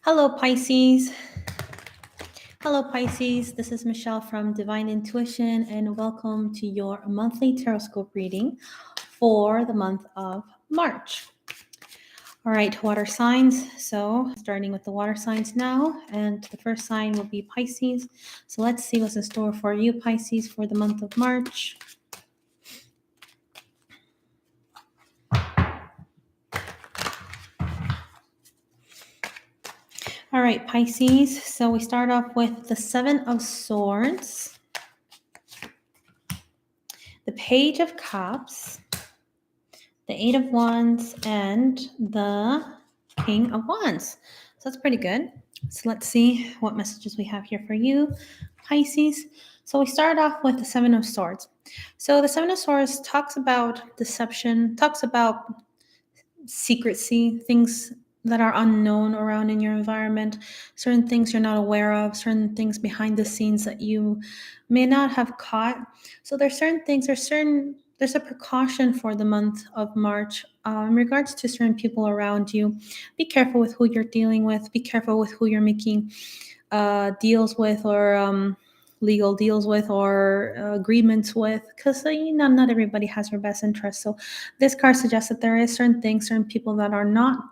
Hello, Pisces. Hello, Pisces. This is Michelle from Divine Intuition, and welcome to your monthly Taroscope reading for the month of March. All right, water signs. So, starting with the water signs now, and the first sign will be Pisces. So, let's see what's in store for you, Pisces, for the month of March. All right, Pisces. So, we start off with the Seven of Swords, the Page of Cups, the Eight of Wands, and the King of Wands. So that's pretty good. So let's see what messages we have here for you, Pisces. So we start off with the Seven of Swords. So the Seven of Swords talks about deception, talks about secrecy, things that are unknown around in your environment, certain things you're not aware of, certain things behind the scenes that you may not have caught. So there's certain things, there's a precaution for the month of March in regards to certain people around you. Be careful with who you're dealing with. Be careful with who you're making deals with or legal deals with or agreements with, because not everybody has your best interest. So this card suggests that there is certain things, certain people that are not,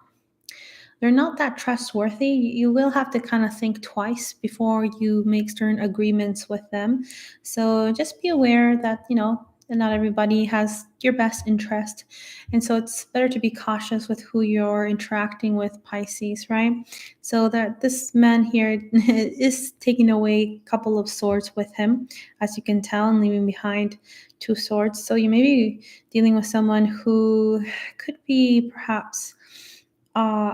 they're not that trustworthy. You will have to kind of think twice before you make certain agreements with them. So just be aware that not everybody has your best interest, and so it's better to be cautious with who you're interacting with, Pisces, right? So that this man here is taking away a couple of swords with him, as you can tell, and leaving behind two swords. So you may be dealing with someone who could be perhaps uh,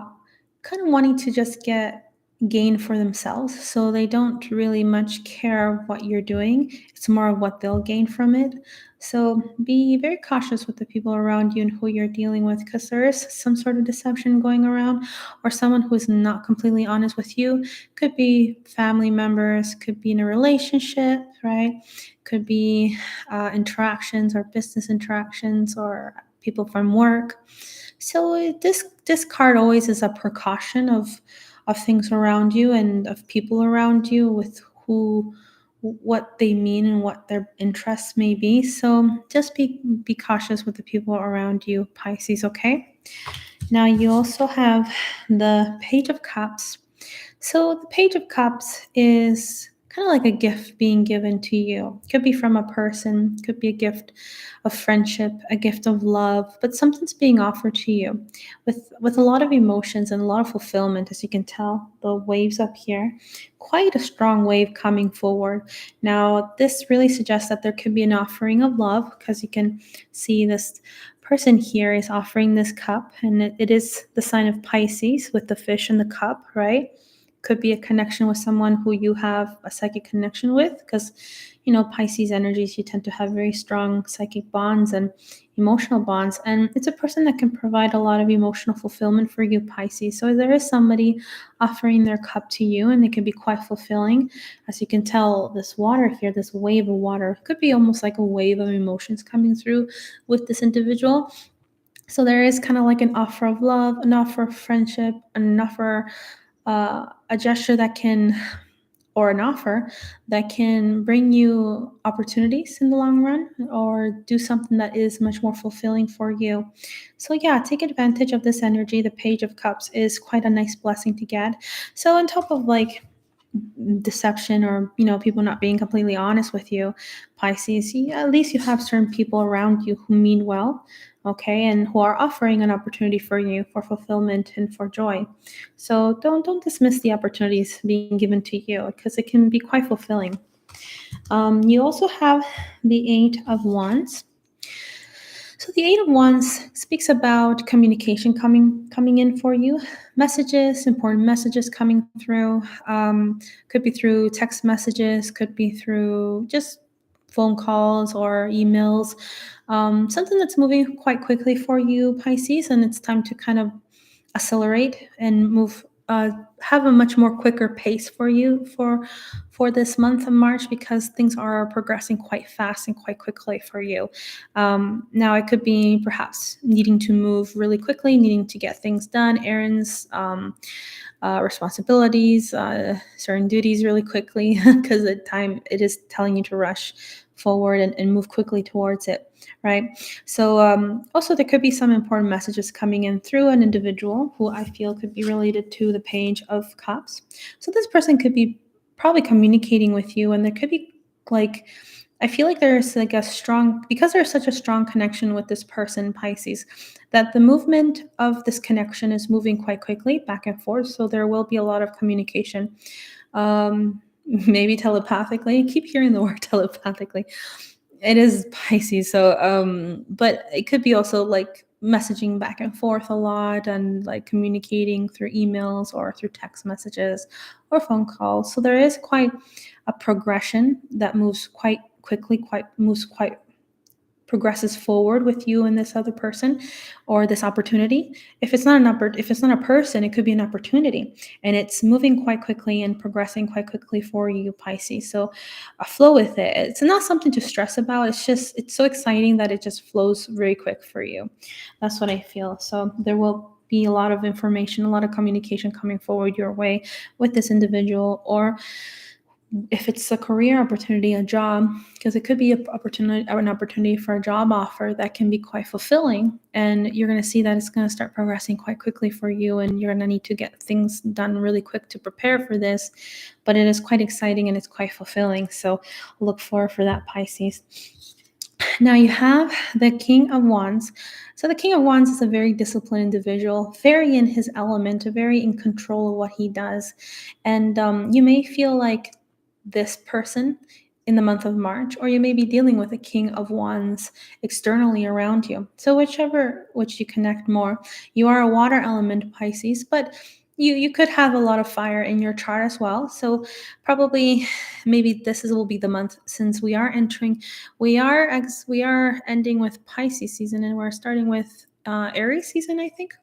kind of wanting to just get gain for themselves. So they don't really much care what you're doing. It's more of what they'll gain from it. So be very cautious with the people around you and who you're dealing with, because there is some sort of deception going around, or someone who's not completely honest with you. Could be family members, could be in a relationship, right? Could be interactions or business interactions or people from work. So this card always is a precaution of things around you and of people around you, with who, what they mean and what their interests may be. So just be cautious with the people around you, Pisces, okay? Now you also have the Page of Cups. So the Page of Cups is kind of like a gift being given to you. Could be from a person, could be a gift of friendship, a gift of love, but something's being offered to you with a lot of emotions and a lot of fulfillment, as you can tell. The waves up here, quite a strong wave coming forward. Now, this really suggests that there could be an offering of love, because you can see this person here is offering this cup, and it is the sign of Pisces with the fish in the cup, right? Could be a connection with someone who you have a psychic connection with, because Pisces energies, you tend to have very strong psychic bonds and emotional bonds, and it's a person that can provide a lot of emotional fulfillment for you, Pisces. So there is somebody offering their cup to you, and it can be quite fulfilling. As you can tell, this water here, this wave of water, could be almost like a wave of emotions coming through with this individual. So there is kind of like an offer of love, an offer of friendship, an offer, a gesture that can, or an offer that can bring you opportunities in the long run, or do something that is much more fulfilling for you. So yeah, take advantage of this energy. The Page of Cups is quite a nice blessing to get. So on top of like deception, or people not being completely honest with you, Pisces, at least you have certain people around you who mean well, okay, and who are offering an opportunity for you for fulfillment and for joy. So don't dismiss the opportunities being given to you, because it can be quite fulfilling. You also have the Eight of Wands. So the Eight of Wands speaks about communication coming in for you, messages, important messages coming through. Could be through text messages, could be through just phone calls or emails. Something that's moving quite quickly for you, Pisces, and it's time to kind of accelerate and move have a much more quicker pace for you for this month of March, because things are progressing quite fast and quite quickly for you. Now it could be perhaps needing to move really quickly, needing to get things done, errands, responsibilities, certain duties really quickly, because the time it is telling you to rush forward and move quickly towards it, right? So also there could be some important messages coming in through an individual who I feel could be related to the Page of Cups. So this person could be probably communicating with you, and there could be like, I feel like there's like a strong, because there's such a strong connection with this person, Pisces, that the movement of this connection is moving quite quickly back and forth. So there will be a lot of communication, maybe telepathically. I keep hearing the word telepathically. It is Pisces. So, but it could be also like messaging back and forth a lot, and like communicating through emails or through text messages or phone calls. So there is quite a progression that moves quite quickly, quite progresses forward with you and this other person, or this opportunity. If it's not a person, it could be an opportunity, and it's moving quite quickly and progressing quite quickly for you, Pisces. So flow with it. It's not something to stress about. It's so exciting that it just flows very quick for you. That's what I feel. So there will be a lot of information, a lot of communication coming forward your way with this individual, or if it's a career opportunity, a job, because it could be an opportunity for a job offer that can be quite fulfilling, and you're going to see that it's going to start progressing quite quickly for you, and you're going to need to get things done really quick to prepare for this, but it is quite exciting and it's quite fulfilling. So look forward for that, Pisces. Now you have the King of Wands. So the King of Wands is a very disciplined individual, very in his element, very in control of what he does. And you may feel like this person in the month of March, or you may be dealing with a King of Wands externally around you. So which you connect more. You are a water element, Pisces, but you could have a lot of fire in your chart as well. So probably maybe will be the month, since we are ending with Pisces season, and we're starting with Aries season, I think.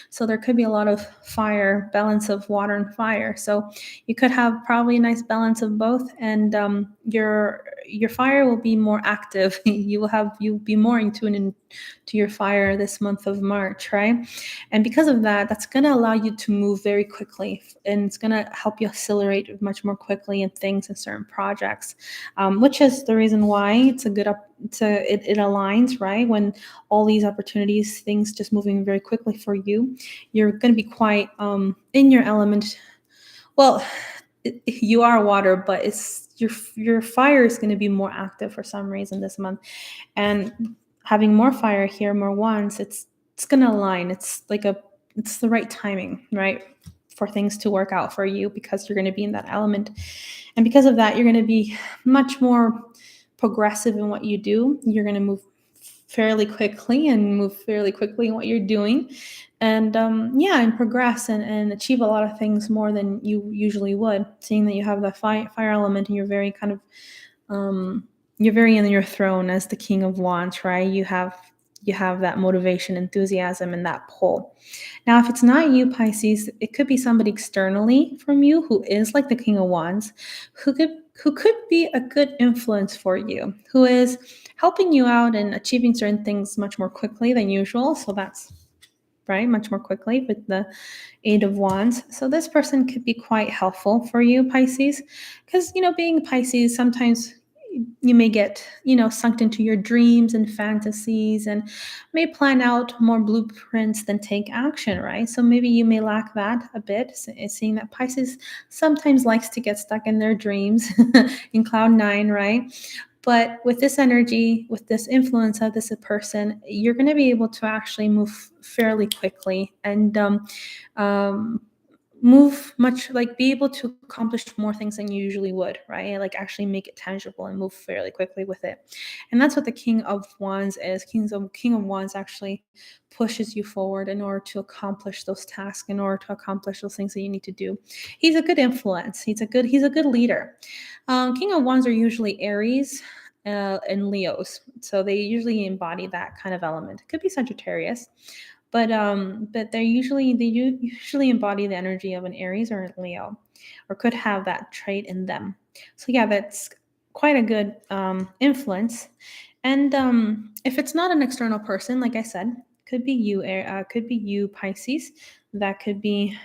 So there could be a lot of fire, balance of water and fire. So you could have probably a nice balance of both, and your fire will be more active. You'll be more in tune to your fire this month of March, right? And because of that, that's going to allow you to move very quickly, and it's going to help you accelerate much more quickly in things and certain projects, which is the reason why it's a good it aligns, right? When all these opportunities, things just moving very quickly for you, you're going to be quite in your element. Well, you are water, but it's your fire is going to be more active for some reason this month, and having more fire here, more wands, it's going to align. It's the right timing, right, for things to work out for you, because you're going to be in that element, and because of that, you're going to be much more progressive in what you do. You're going to move fairly quickly in what you're doing, and and progress and achieve a lot of things more than you usually would, seeing that you have the fire element, and you're very kind of you're very in your throne as the King of Wands, right? You have that motivation, enthusiasm, and that pull. Now, if it's not you, Pisces, it could be somebody externally from you who is like the King of Wands, who could be a good influence for you, who is helping you out and achieving certain things much more quickly than usual. So that's right, much more quickly with the Eight of Wands. So this person could be quite helpful for you, Pisces, because being Pisces, sometimes you may get sunk into your dreams and fantasies, and may plan out more blueprints than take action, right? So maybe you may lack that a bit, seeing that Pisces sometimes likes to get stuck in their dreams in cloud nine, right? But with this energy, with this influence of this person, you're going to be able to actually move fairly quickly, and um, move much, like be able to accomplish more things than you usually would, right? Like actually make it tangible and move fairly quickly with it. And that's what the King of Wands is. King of Wands actually pushes you forward in order to accomplish those tasks, in order to accomplish those things that you need to do. He's a good influence. He's a good leader. King of Wands are usually Aries and Leos, so they usually embody that kind of element. It could be Sagittarius, but they usually embody the energy of an Aries or a Leo, or could have that trait in them. So yeah, that's quite a good influence. And if it's not an external person, like I said, could be you, Pisces. That could be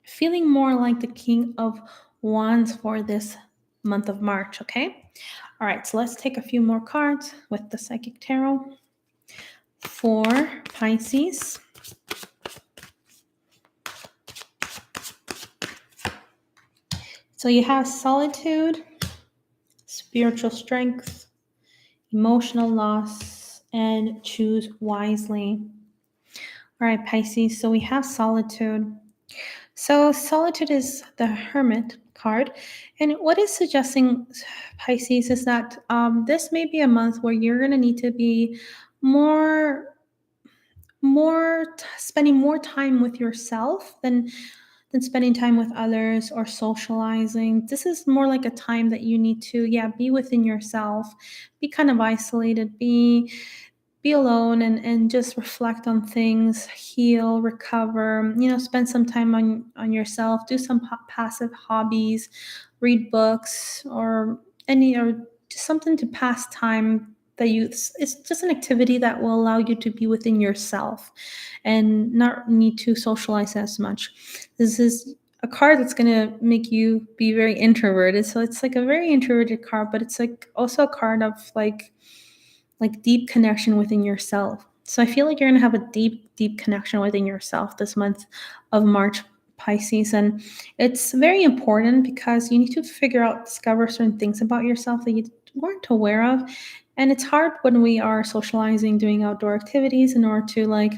feeling more like the King of Wands for this month of March. Okay. All right. So let's take a few more cards with the Psychic Tarot for Pisces. So you have solitude, spiritual strength, emotional loss, and choose wisely. All right, Pisces. So we have solitude. So solitude is the Hermit card. And what is suggesting, Pisces, is that this may be a month where you're going to need to be more spending more time with yourself than spending time with others or socializing. This is more like a time that you need to, yeah, be within yourself, be kind of isolated, be alone, and just reflect on things, heal, recover, spend some time on yourself, do some passive hobbies, read books, or just something to pass time that it's just an activity that will allow you to be within yourself and not need to socialize as much. This is a card that's going to make you be very introverted. So it's like a very introverted card, but it's like also a card of like deep connection within yourself. So I feel like you're going to have a deep connection within yourself this month of March, Pisces. And it's very important because you need to discover certain things about yourself that you weren't aware of. And it's hard when we are socializing, doing outdoor activities in order to like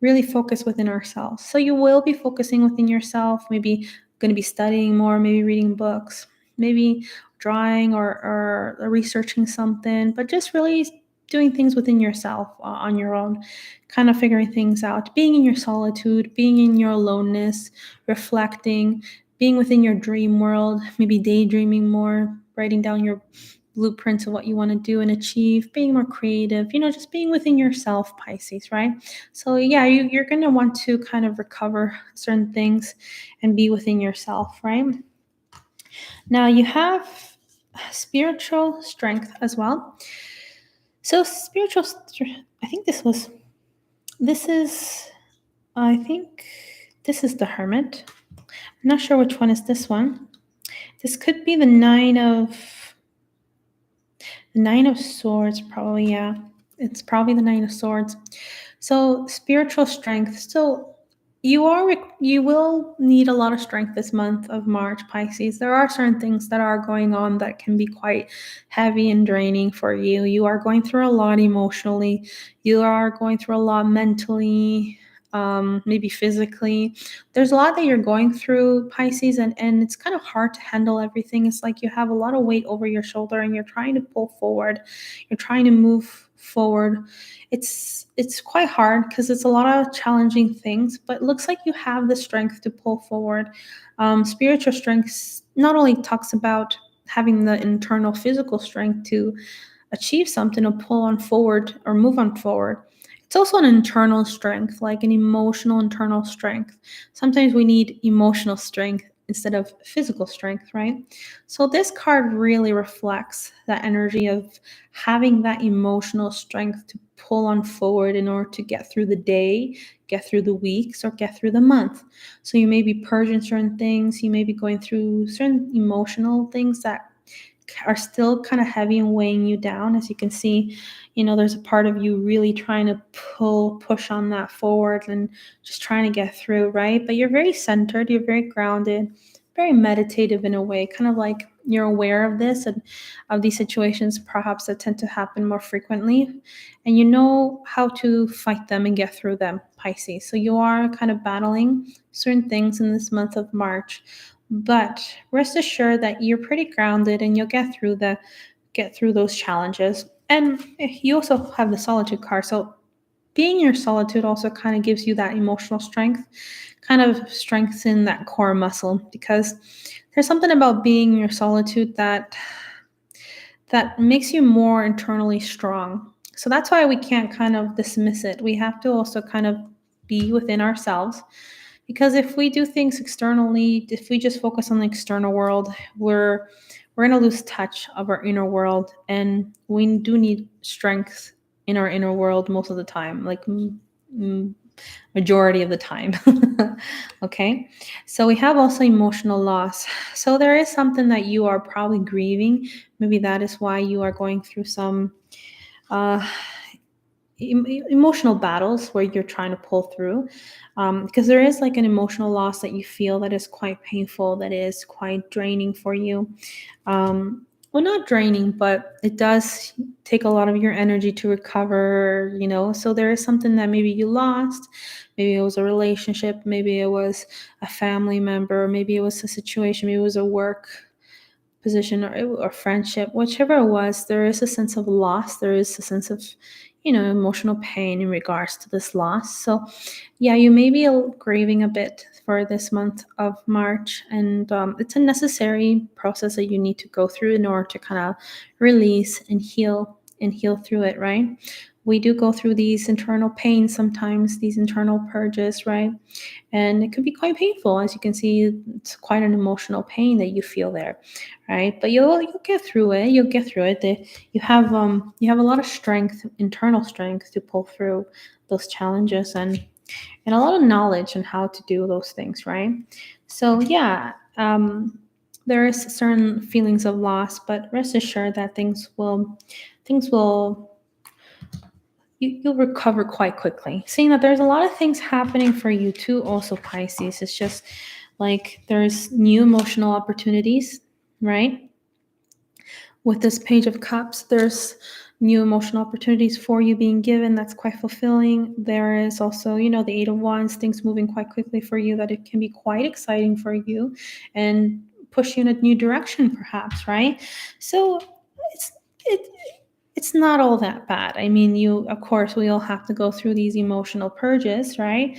really focus within ourselves. So you will be focusing within yourself, maybe going to be studying more, maybe reading books, maybe drawing or researching something, but just really doing things within yourself on your own, kind of figuring things out, being in your solitude, being in your aloneness, reflecting, being within your dream world, maybe daydreaming more, writing down your blueprints of what you want to do and achieve, being more creative, just being within yourself, Pisces, right? So yeah, you're going to want to kind of recover certain things and be within yourself, right? Now you have spiritual strength as well. So I think I think this is the Hermit. I'm not sure which one is this one. This could be the Nine of Swords, probably. Yeah, it's probably the Nine of Swords. So spiritual strength. So you will need a lot of strength this month of March, Pisces. There are certain things that are going on that can be quite heavy and draining for you. You are going through a lot emotionally. You are going through a lot mentally, maybe physically. There's a lot that you're going through, Pisces, and it's kind of hard to handle everything. It's like you have a lot of weight over your shoulder and you're trying to pull forward. You're trying to move forward. It's quite hard because it's a lot of challenging things, but it looks like you have the strength to pull forward. Spiritual strength not only talks about having the internal physical strength to achieve something or pull on forward or move on forward. It's also an internal strength, like an emotional internal strength. Sometimes we need emotional strength instead of physical strength, right? So this card really reflects that energy of having that emotional strength to pull on forward in order to get through the day, get through the weeks, or get through the month. So you may be purging certain things, you may be going through certain emotional things that are still kind of heavy and weighing you down. As you can see, there's a part of you really trying to push on that forward and just trying to get through, right? But you're very centered, you're very grounded, very meditative in a way, kind of like you're aware of this and of these situations perhaps that tend to happen more frequently, and you know how to fight them and get through them, Pisces. So you are kind of battling certain things in this month of March, but rest assured that you're pretty grounded and you'll get through those challenges. And you also have the solitude card. So being in your solitude also kind of gives you that emotional strength, kind of strengthen that core muscle, because there's something about being in your solitude that makes you more internally strong. So that's why we can't kind of dismiss it. We have to also kind of be within ourselves, because if we do things externally, if we just focus on the external world, we're going to lose touch of our inner world, and we do need strength in our inner world most of the time, like majority of the time. Okay, so we have also emotional loss. So there is something that you are probably grieving. Maybe that is why you are going through some uh, emotional battles where you're trying to pull through, because there is like an emotional loss that you feel that is quite painful, that is quite draining for you. Well, not draining, but it does take a lot of your energy to recover, so there is something that maybe you lost. Maybe it was a relationship, maybe it was a family member, maybe it was a situation, maybe it was a work position, or friendship, whichever it was. There is a sense of loss, there is a sense of emotional pain in regards to this loss. So yeah, you may be grieving a bit for this month of March, and it's a necessary process that you need to go through in order to kind of release and heal through it, right? We do go through these internal pains sometimes, these internal purges, right? And it can be quite painful. As you can see, it's quite an emotional pain that you feel there, right? But you'll get through it. You'll get through it. You have a lot of strength, internal strength, to pull through those challenges, and a lot of knowledge on how to do those things, right? So yeah, there is certain feelings of loss, but rest assured that things will you'll recover quite quickly. Seeing that there's a lot of things happening for you too, also Pisces. It's just like there's new emotional opportunities, right? With this Page of Cups, there's new emotional opportunities for you being given. That's quite fulfilling. There is also, the Eight of Wands, things moving quite quickly for you, that it can be quite exciting for you and push you in a new direction, perhaps, right? So it's it it's not all that bad. I mean, of course, we all have to go through these emotional purges, right?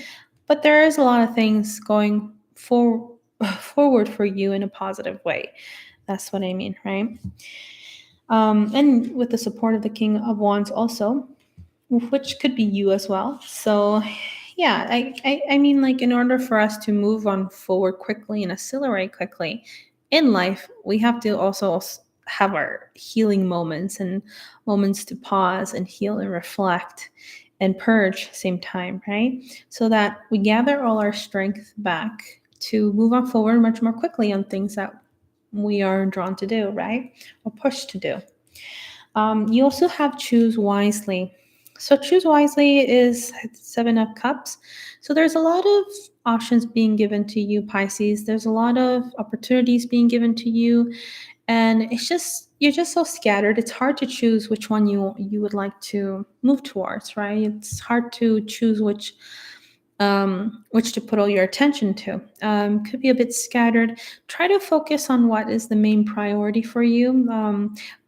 But there is a lot of things going forward for you in a positive way. That's what I mean, right? And with the support of the King of Wands also, which could be you as well. So yeah, I mean, like, in order for us to move on forward quickly and accelerate quickly in life, we have to also have our healing moments, and moments to pause and heal and reflect and purge same time, right? So that we gather all our strength back to move on forward much more quickly on things that we are drawn to do, right? Or pushed to do. You also have Choose Wisely. So Choose Wisely is 7 of Cups. So there's a lot of options being given to you, Pisces. There's a lot of opportunities being given to you, and you're just so scattered. It's hard to choose which one you would like to move towards, right? It's hard to choose which to put all your attention to. Could be a bit scattered. Try to focus on what is the main priority for you.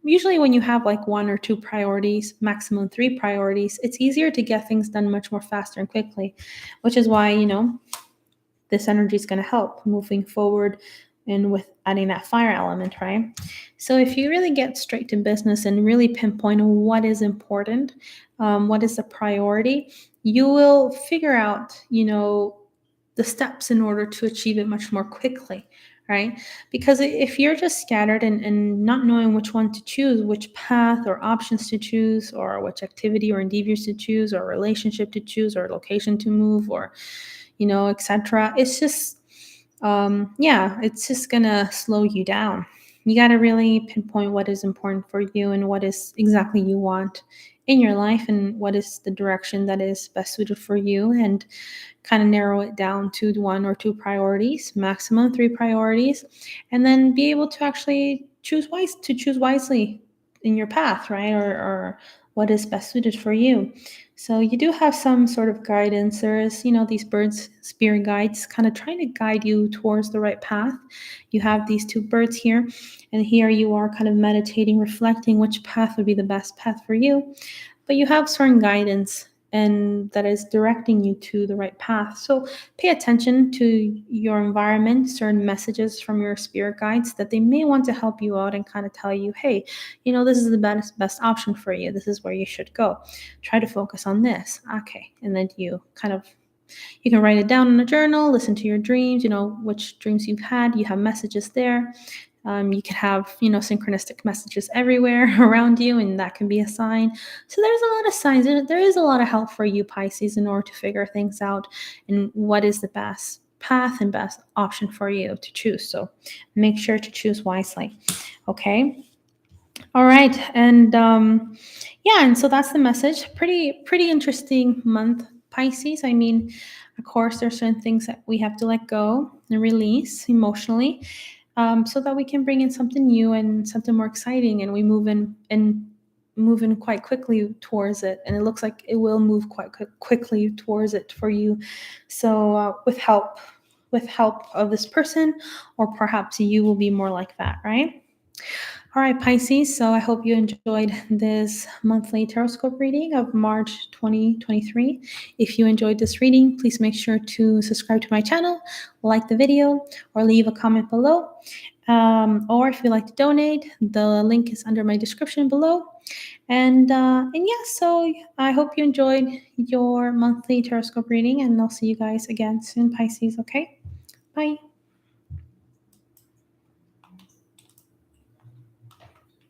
Usually, when you have like 1 or 2 priorities, maximum 3 priorities, it's easier to get things done much more faster and quickly, which is why, this energy is going to help moving forward and with adding that fire element, right? So if you really get straight to business and really pinpoint what is important, what is the priority, you will figure out, the steps in order to achieve it much more quickly, right? Because if you're just scattered and not knowing which one to choose, which path or options to choose, or which activity or endeavors to choose, or relationship to choose, or location to move, or etc., it's just yeah, it's just gonna slow you down. You got to really pinpoint what is important for you, and what is exactly you want in your life, and what is the direction that is best suited for you, and kind of narrow it down to 1 or 2 priorities, maximum 3 priorities, and then be able to actually choose wisely in your path, right? Or what is best suited for you. So you do have some sort of guidance. There's, these birds, spirit guides, kind of trying to guide you towards the right path. You have these 2 birds here, and here you are kind of meditating, reflecting which path would be the best path for you. But you have certain guidance and that is directing you to the right path. So pay attention to your environment, certain messages from your spirit guides that they may want to help you out and kind of tell you, hey, this is the best option for you. This is where you should go. Try to focus on this. Okay. And then you can write it down in a journal, listen to your dreams, which dreams you've had. You have messages there. You can have, synchronistic messages everywhere around you, and that can be a sign. So there's a lot of signs. There is a lot of help for you, Pisces, in order to figure things out and what is the best path and best option for you to choose. So make sure to choose wisely. Okay. All right. And yeah, and so that's the message. Pretty interesting month, Pisces. I mean, of course, there's certain things that we have to let go and release emotionally, so that we can bring in something new and something more exciting, and we move in quite quickly towards it. And it looks like it will move quite quickly towards it for you. So with help of this person, or perhaps you will be more like that, right? All right, Pisces. So I hope you enjoyed this monthly Taroscope reading of March 2023. If you enjoyed this reading, please make sure to subscribe to my channel, like the video, or leave a comment below. Or if you'd like to donate, the link is under my description below. And yeah, so I hope you enjoyed your monthly Taroscope reading, and I'll see you guys again soon, Pisces. Okay, bye.